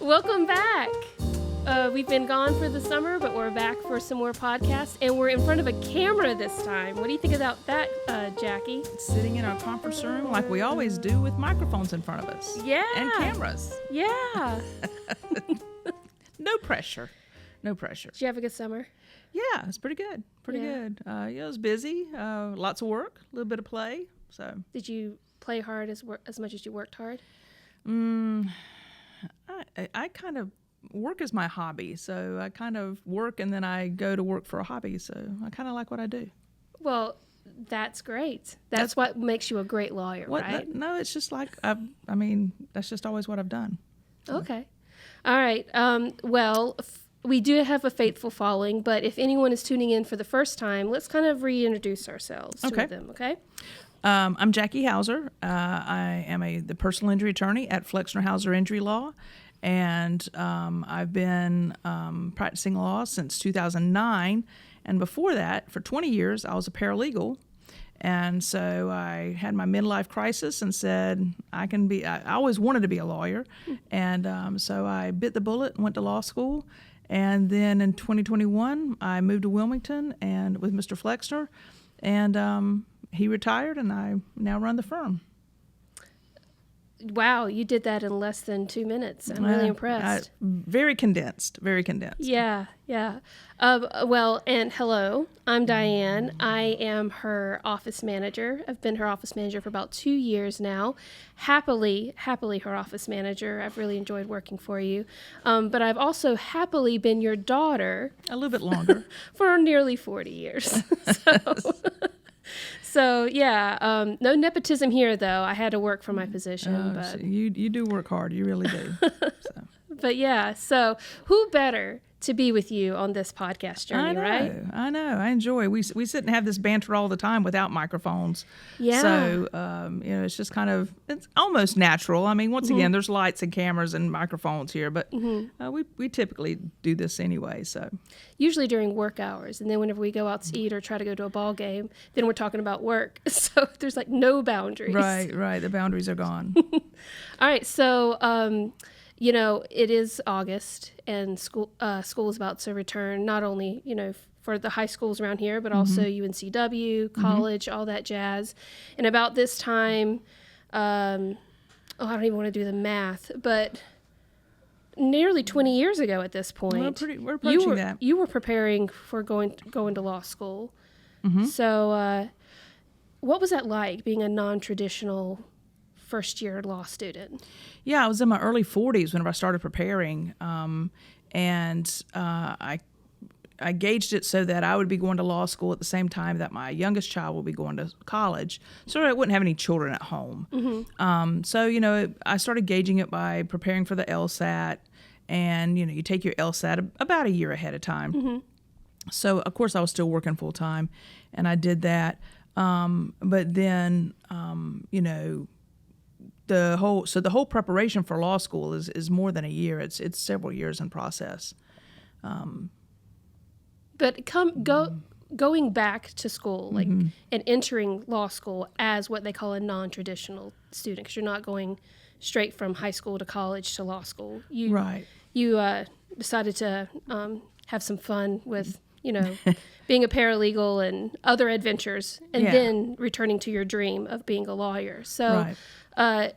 Welcome back. We've been gone for the summer, but we're back for some more podcasts, and we're in front of a camera this time. What do you think about that, Jackie? Sitting in our conference room like we always do with microphones in front of us. Yeah. And cameras. Yeah. No pressure. No pressure. Did you have a good summer? Yeah, it's pretty good. Pretty Yeah. good. It was busy. Lots of work, a little bit of play. So. Did you play hard as much as you worked hard? I kind of work as my hobby. So I kind of work and then I go to work for a hobby. So I kind of like what I do. Well, that's great. That's what makes you a great lawyer, right? No, it's just like, that's just always what I've done. So. Okay. All right. We do have a faithful following, but if anyone is tuning in for the first time, let's kind of reintroduce ourselves to them, okay? I'm Jackie Hauser. I am the personal injury attorney at Flexner Hauser Injury Law, and I've been practicing law since 2009. And before that, for 20 years, I was a paralegal. And so I had my midlife crisis and said, I always wanted to be a lawyer. And so I bit the bullet and went to law school. And then in 2021, I moved to Wilmington and with Mr. Flexner. And he retired, and I now run the firm. Wow, you did that in less than 2 minutes. I'm really impressed. Very condensed, very condensed. Yeah. And hello, I'm Diane. I am her office manager. I've been her office manager for about 2 years now. Happily her office manager. I've really enjoyed working for you. But I've also happily been your daughter. A little bit longer. For nearly 40 years. So yeah, no nepotism here, though. I had to work for my position. But so you do work hard. You really do. So. But yeah, so who better to be with you on this podcast journey, right? I know. I enjoy. We sit and have this banter all the time without microphones. Yeah. So it's just it's almost natural. I mean, once again, there's lights and cameras and microphones here, but we typically do this anyway. So usually during work hours, and then whenever we go out to eat or try to go to a ball game, then we're talking about work. So there's like no boundaries. Right. The boundaries are gone. All right. So. It is August, and school is about to return, not only, for the high schools around here, but also UNCW, college, all that jazz. And about this time, I don't even want to do the math, but nearly 20 years ago at this point, we're approaching that. You were preparing for going to law school. Mm-hmm. So what was that like, being a non-traditional first-year law student? Yeah, I was in my early 40s whenever I started preparing, and I gauged it so that I would be going to law school at the same time that my youngest child would be going to college, so I wouldn't have any children at home. Mm-hmm. So, I started gauging it by preparing for the LSAT, and, you take your LSAT about a year ahead of time. Mm-hmm. So, of course, I was still working full-time, and I did that. But then, the whole preparation for law school is more than a year. It's several years in process. But going back to school, and entering law school as what they call a non-traditional student, because you're not going straight from high school to college to law school. You decided to have some fun with being a paralegal and other adventures, and then returning to your dream of being a lawyer. So. Right.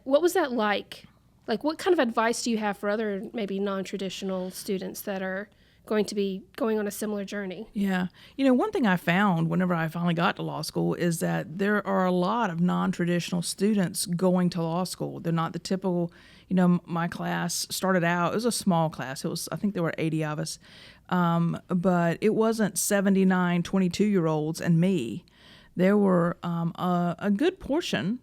What was that like? Like, what kind of advice do you have for other maybe non-traditional students that are going to be going on a similar journey? Yeah. One thing I found whenever I finally got to law school is that there are a lot of non-traditional students going to law school. They're not the typical, my class started out, it was a small class. I think there were 80 of us. But it wasn't 79 22-year-olds and me. There were a good portion,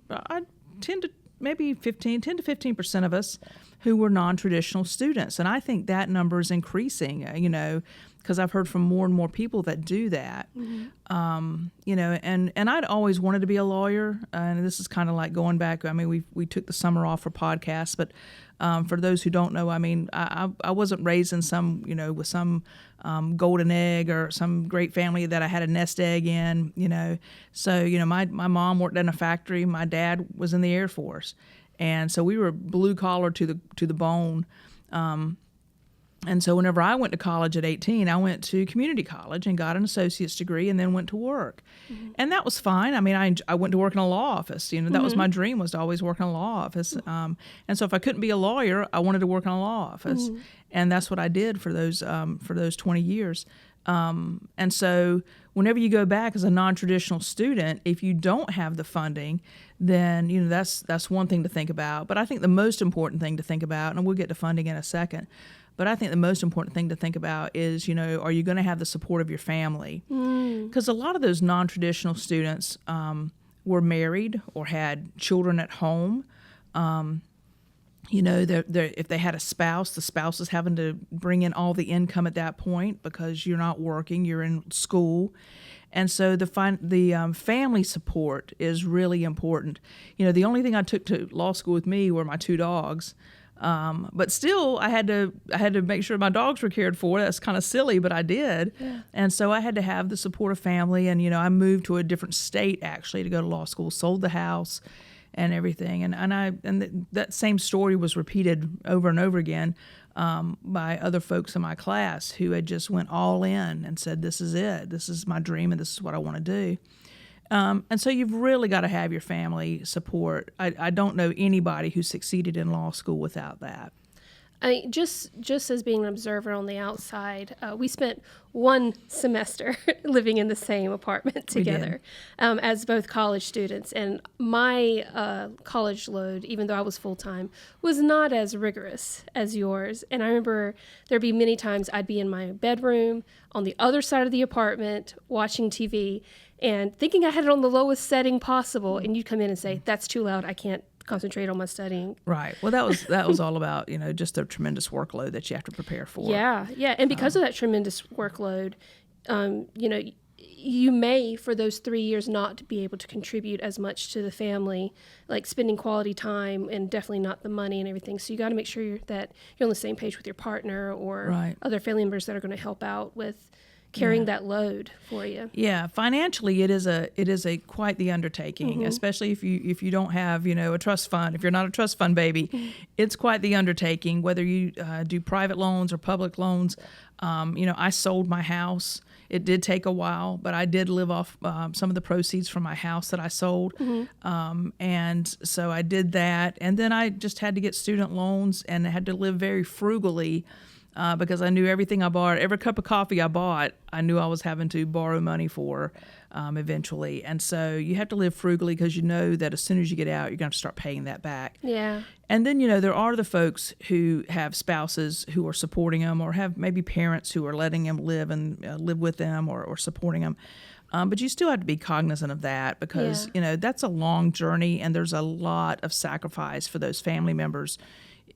maybe 10 to 15% of us who were non-traditional students. And I think that number is increasing, because I've heard from more and more people that do that. Mm-hmm. And I'd always wanted to be a lawyer. And this is kind of like going back. I mean, we took the summer off for podcasts, but for those who don't know, I mean, I wasn't raised in with some golden egg or some great family that I had a nest egg in, So, my mom worked in a factory. My dad was in the Air Force. And so we were blue collar to the bone. And so whenever I went to college at 18, I went to community college and got an associate's degree and then went to work. And that was fine. I mean, I went to work in a law office. You know, that was my dream, was to always work in a law office. And so if I couldn't be a lawyer, I wanted to work in a law office. And that's what I did for those 20 years. And so whenever you go back as a non-traditional student, if you don't have the funding, then, you know, that's one thing to think about. But I think the most important thing to think about, and we'll get to funding in a second, but I think the most important thing to think about is, you know, are you going to have the support of your family? Because a lot of those non-traditional students were married or had children at home. You know, if they had a spouse, the spouse is having to bring in all the income at that point because you're not working, you're in school. And so the family support is really important. You know, the only thing I took to law school with me were my 2 dogs. But still, I had to make sure my dogs were cared for. That's kind of silly, but I did. Yeah. And so I had to have the support of family. And, you know, I moved to a different state, actually, to go to law school, sold the house and everything. And that same story was repeated over and over again by other folks in my class who had just went all in and said, this is it. This is my dream, and this is what I want to do. And so you've really got to have your family support. I don't know anybody who succeeded in law school without that. I mean, just as being an observer on the outside, we spent 1 semester living in the same apartment together as both college students. And my college load, even though I was full-time, was not as rigorous as yours. And I remember there'd be many times I'd be in my bedroom on the other side of the apartment watching TV and thinking I had it on the lowest setting possible. And you'd come in and say, that's too loud, I can't concentrate on my studying. Right. Well, that was all about, you know, just the tremendous workload that you have to prepare for. Yeah. And because of that tremendous workload, you know, you may, for those 3 years, not be able to contribute as much to the family, like spending quality time, and definitely not the money and everything. So you got to make sure that you're on the same page with your partner or other family members that are going to help out with carrying that load for you. Yeah, financially, it is a quite the undertaking, especially if you don't have, you know, a trust fund. If you're not a trust fund baby, it's quite the undertaking. Whether you do private loans or public loans, you know, I sold my house. It did take a while, but I did live off some of the proceeds from my house that I sold, and so I did that. And then I just had to get student loans and had to live very frugally. Because I knew everything I bought, every cup of coffee I bought, I knew I was having to borrow money for eventually. And so you have to live frugally because you know that as soon as you get out, you're going to start paying that back. Yeah. And then, you know, there are the folks who have spouses who are supporting them, or have maybe parents who are letting them live with them or supporting them. But you still have to be cognizant of that because, you know, that's a long journey, and there's a lot of sacrifice for those family members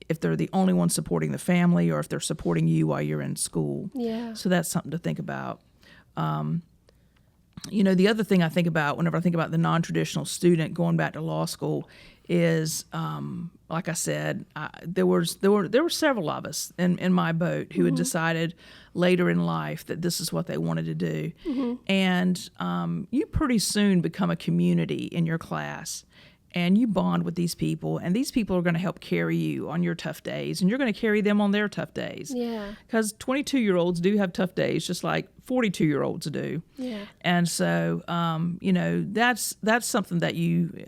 if they're the only one supporting the family or if they're supporting you while you're in school. Yeah. So that's something to think about. You know, the other thing I think about whenever I think about the non-traditional student going back to law school is, like I said, there were several of us in my boat who had decided later in life that this is what they wanted to do. And you pretty soon become a community in your class. And you bond with these people, and these people are going to help carry you on your tough days, and you're going to carry them on their tough days. Yeah. Because 22-year-olds do have tough days, just like 42-year-olds do. Yeah. And so, you know, that's something that you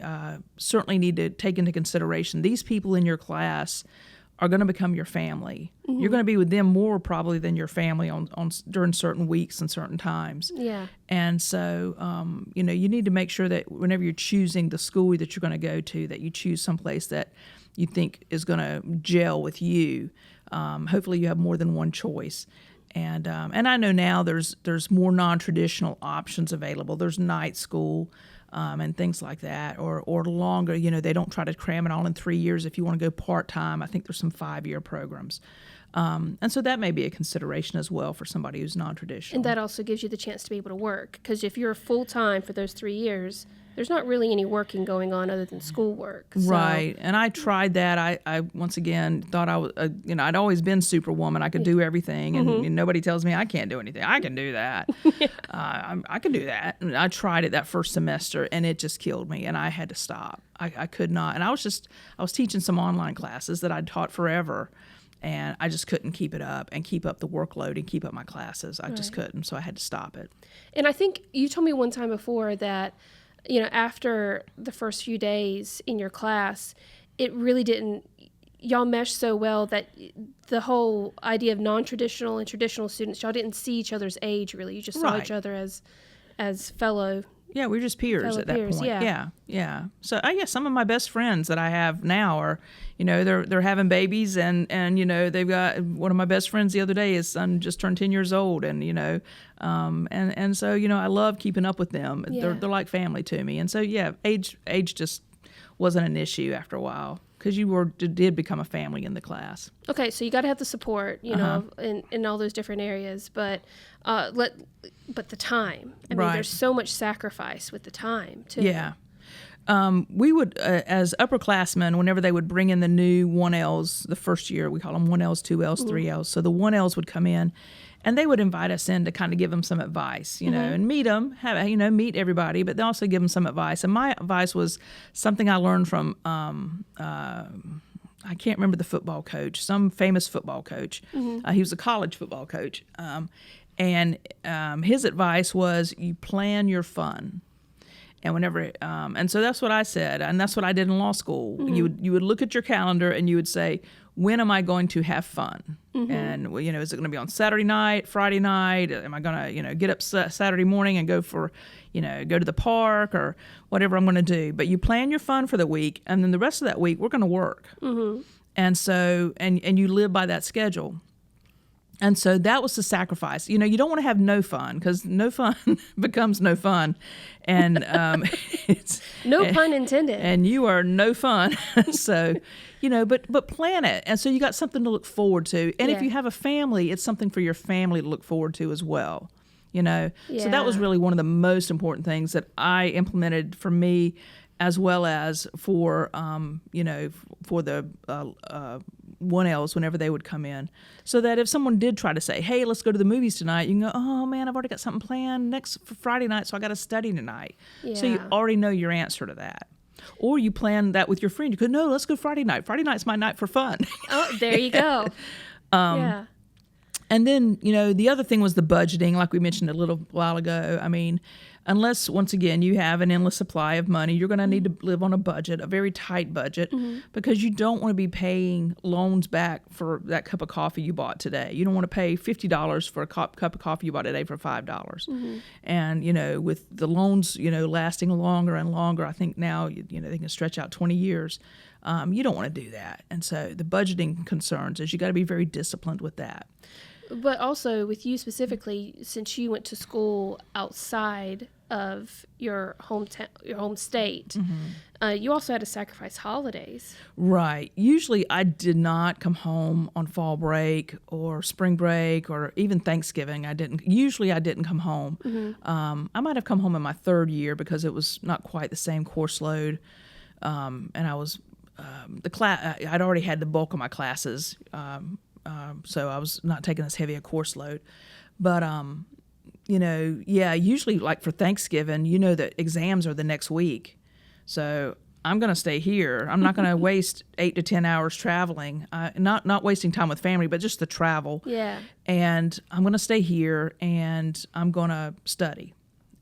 certainly need to take into consideration. These people in your class are going to become your family. You're going to be with them more probably than your family on during certain weeks and certain times. Yeah. And so, you know, you need to make sure that whenever you're choosing the school that you're going to go to, that you choose someplace that you think is going to gel with you. Hopefully you have more than one choice. And I know now there's more non-traditional options available. There's night school. And things like that, or longer. You know, they don't try to cram it all in 3 years. If you want to go part-time, I think there's some 5-year programs. And so that may be a consideration as well for somebody who's non-traditional. And that also gives you the chance to be able to work, because if you're full-time for those 3 years, there's not really any working going on other than schoolwork. So. Right. And I tried that. I once again thought I was, you know, I'd always been Superwoman. I could do everything, and nobody tells me I can't do anything. I can do that. I can do that. And I tried it that first semester, and it just killed me, and I had to stop. I could not. And I was teaching some online classes that I'd taught forever. And I just couldn't keep it up and keep up the workload and keep up my classes. I just couldn't, so I had to stop it. And I think you told me one time before that, after the first few days in your class, it really didn't, y'all meshed so well that the whole idea of non-traditional and traditional students, y'all didn't see each other's age really. You just saw each other as fellow. Yeah, we were just peers at that point. Yeah. So I guess some of my best friends that I have now are, they're having babies and they've got one of my best friends the other day, his son just turned 10 years old and so I love keeping up with them. Yeah. They're like family to me. And so age just wasn't an issue after a while because did become a family in the class. Okay, so you got to have the support, in all those different areas, but the time. I mean, there's so much sacrifice with the time too. Yeah. We would, as upperclassmen, whenever they would bring in the new 1Ls, the first year, we call them 1Ls, 2Ls, 3Ls. So the 1Ls would come in, and they would invite us in to kind of give them some advice, and meet them, meet everybody, but they also give them some advice. And my advice was something I learned from, I can't remember the football coach, some famous football coach. He was a college football coach. And his advice was you plan your fun. And whenever, and so that's what I said, and that's what I did in law school. You would look at your calendar and you would say, when am I going to have fun? And is it going to be on Saturday night, Friday night? Am I going to get up Saturday morning and go to the park or whatever I'm going to do? But you plan your fun for the week, and then the rest of that week we're going to work. And so and you live by that schedule. And so that was the sacrifice. You don't want to have no fun because no fun becomes no fun. And it's no pun intended. And you are no fun. So, but plan it. And so you got something to look forward to. And if you have a family, it's something for your family to look forward to as well. So that was really one of the most important things that I implemented for me as well as for, for the 1Ls whenever they would come in, so that if someone did try to say, hey, let's go to the movies tonight, you can go, oh man, I've already got something planned for Friday night, so I got to study tonight. So you already know your answer to that. Or you plan that with your friend. You go, no, let's go Friday night. Friday night's my night for fun. Oh, there you go. Yeah. And then, the other thing was the budgeting, like we mentioned a little while ago. I mean, unless, once again, you have an endless supply of money, you're going to need to live on a budget, a very tight budget, because you don't want to be paying loans back for that cup of coffee you bought today. You don't want to pay $50 for a cup of coffee you bought today for $5. And, with the loans, lasting longer and longer, I think now, they can stretch out 20 years. You don't want to do that. And so the budgeting concerns is you got to be very disciplined with that. But also with you specifically, since you went to school outside of your home state, you also had to sacrifice holidays. Right. Usually I did not come home on fall break or spring break or even Thanksgiving. I didn't come home. I might have come home in my third year because it was not quite the same course load. And I was, I'd already had the bulk of my classes. So I was not taking as heavy a course load. But, usually like for Thanksgiving, that exams are the next week. So I'm going to stay here. I'm not going to waste 8 to 10 hours traveling, not wasting time with family, but just the travel. Yeah. And I'm going to stay here and I'm going to study.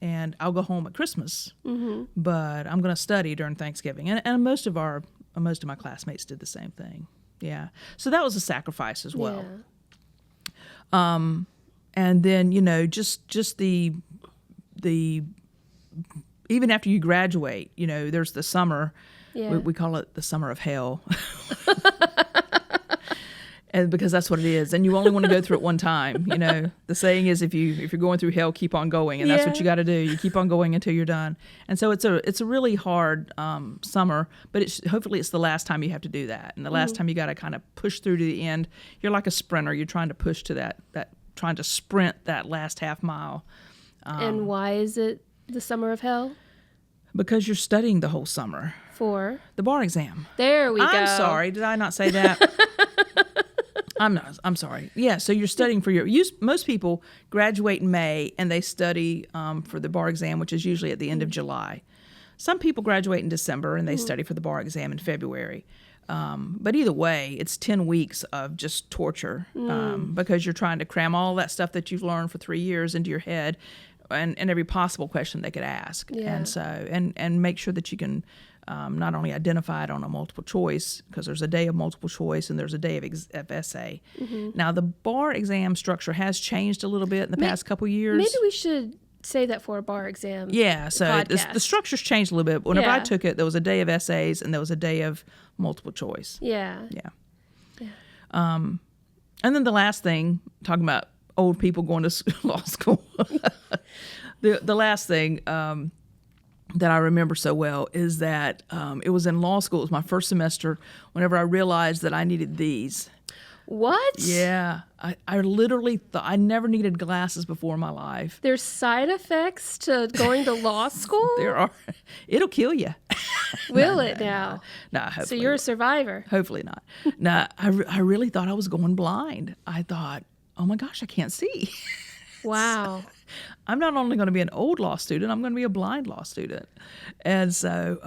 And I'll go home at Christmas, but I'm going to study during Thanksgiving. And most of my classmates did the same thing. Yeah. So that was a sacrifice as well. Yeah. And then, just the even after you graduate, there's the summer. Yeah. We call it the summer of hell. And because that's what it is. And you only want to go through it one time. The saying is if you're going through hell, keep on going. And that's what you got to do. You keep on going until you're done. And so it's a really hard summer, but hopefully it's the last time you have to do that. And the last time you got to kind of push through to the end. You're like a sprinter. You're trying to push to trying to sprint that last half mile. And why is it the summer of hell? Because you're studying the whole summer. For? The bar exam. There we go. I'm sorry. Did I not say that? I'm sorry. Yeah, so you're studying for most people graduate in May and they study for the bar exam, which is usually at the end of July. Some people graduate in December and they study for the bar exam in February. But either way, it's 10 weeks of just torture because you're trying to cram all that stuff that you've learned for 3 years into your head and every possible question they could ask. Yeah. And so, and make sure that you can not only identify it on a multiple choice, because there's a day of multiple choice and there's a day of essay. Now, the bar exam structure has changed a little bit in the past couple years. Maybe we should say that for a bar exam. Yeah, so the structure's changed a little bit. Whenever I took it, there was a day of essays and there was a day of multiple choice. Yeah. And then the last thing, talking about old people going to law school, the last thing that I remember so well is that it was in law school. It was my first semester whenever I realized that I needed these. What? Yeah. I literally thought I never needed glasses before in my life. There's side effects to going to law school? There are. It'll kill you. Will it now? No, hopefully. So you're a survivor. Hopefully not. No, I really thought I was going blind. I thought, oh my gosh, I can't see. Wow. So, I'm not only going to be an old law student, I'm going to be a blind law student. And so,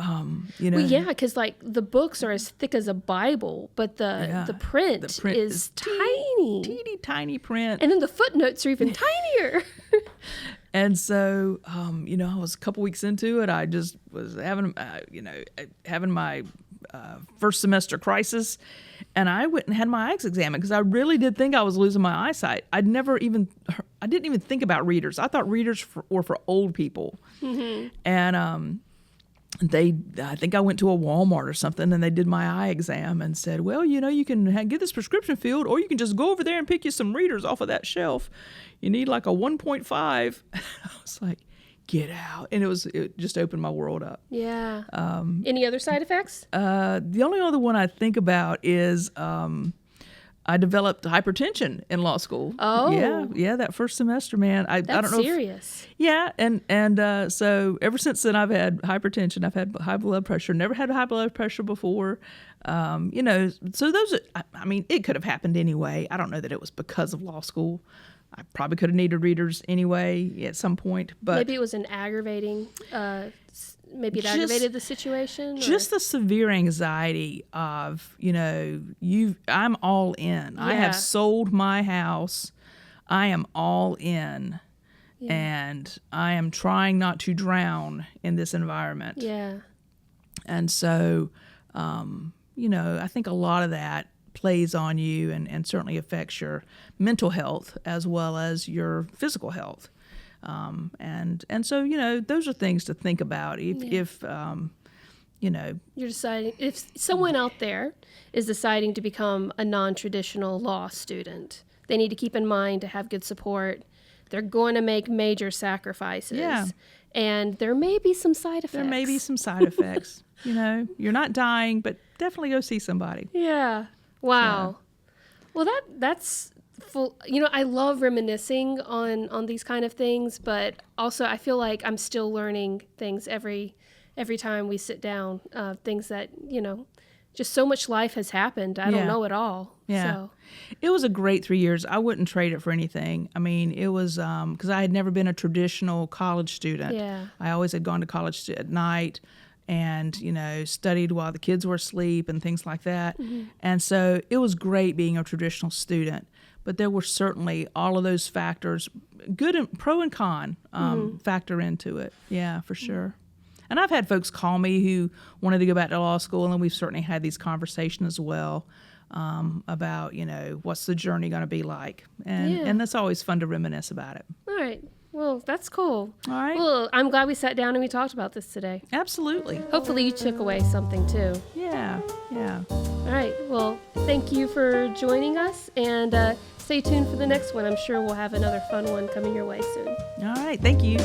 you know. Well, yeah, because like the books are as thick as a Bible, but the print is tiny. Teeny tiny print. And then the footnotes are even tinier. And so, you know, I was a couple weeks into it. I just was having my first semester crisis. And I went and had my eyes examined because I really did think I was losing my eyesight. I didn't even think about readers. I thought readers were for old people. And I think I went to a Walmart or something, and they did my eye exam and said, well, you know, you can get this prescription filled, or you can just go over there and pick you some readers off of that shelf. You need like a 1.5. I was like, get out. And it just opened my world up. Yeah. Any other side effects? The only other one I think about is I developed hypertension in law school. Oh. Yeah, that first semester, man. I don't know. Serious. And so ever since then, I've had hypertension. I've had high blood pressure. Never had high blood pressure before. You know, so those. I mean, it could have happened anyway. I don't know that it was because of law school. I probably could have needed readers anyway at some point, but maybe it was an aggravating. Maybe it aggravated the situation. Just the severe anxiety of, you know, I'm all in. Yeah. I have sold my house. I am all in, and I am trying not to drown in this environment. Yeah. And so, you know, I think a lot of that plays on you and certainly affects your mental health as well as your physical health. And so, you know, those are things to think about if you know. You're deciding, if someone out there is deciding to become a non-traditional law student, they need to keep in mind to have good support. They're going to make major sacrifices. Yeah. And there may be some side effects. You know, you're not dying, but definitely go see somebody. Yeah. Wow. Well, that's full. You know, I love reminiscing on these kind of things, but also I feel like I'm still learning things every time we sit down. Things that, you know, just so much life has happened. I don't know it all. Yeah. So. It was a great 3 years. I wouldn't trade it for anything. I mean, it was because I had never been a traditional college student. Yeah. I always had gone to college at night and, you know, studied while the kids were asleep and things like that. Mm-hmm. And so it was great being a traditional student. But there were certainly all of those factors, good and pro and con, factor into it. Yeah, for sure. And I've had folks call me who wanted to go back to law school, and we've certainly had these conversations as well about, you know, what's the journey going to be like. And that's always fun to reminisce about it. All right. Well, that's cool. All right. Well, I'm glad we sat down and we talked about this today. Absolutely. Hopefully you took away something too. Yeah. All right. Well, thank you for joining us, and stay tuned for the next one. I'm sure we'll have another fun one coming your way soon. All right. Thank you.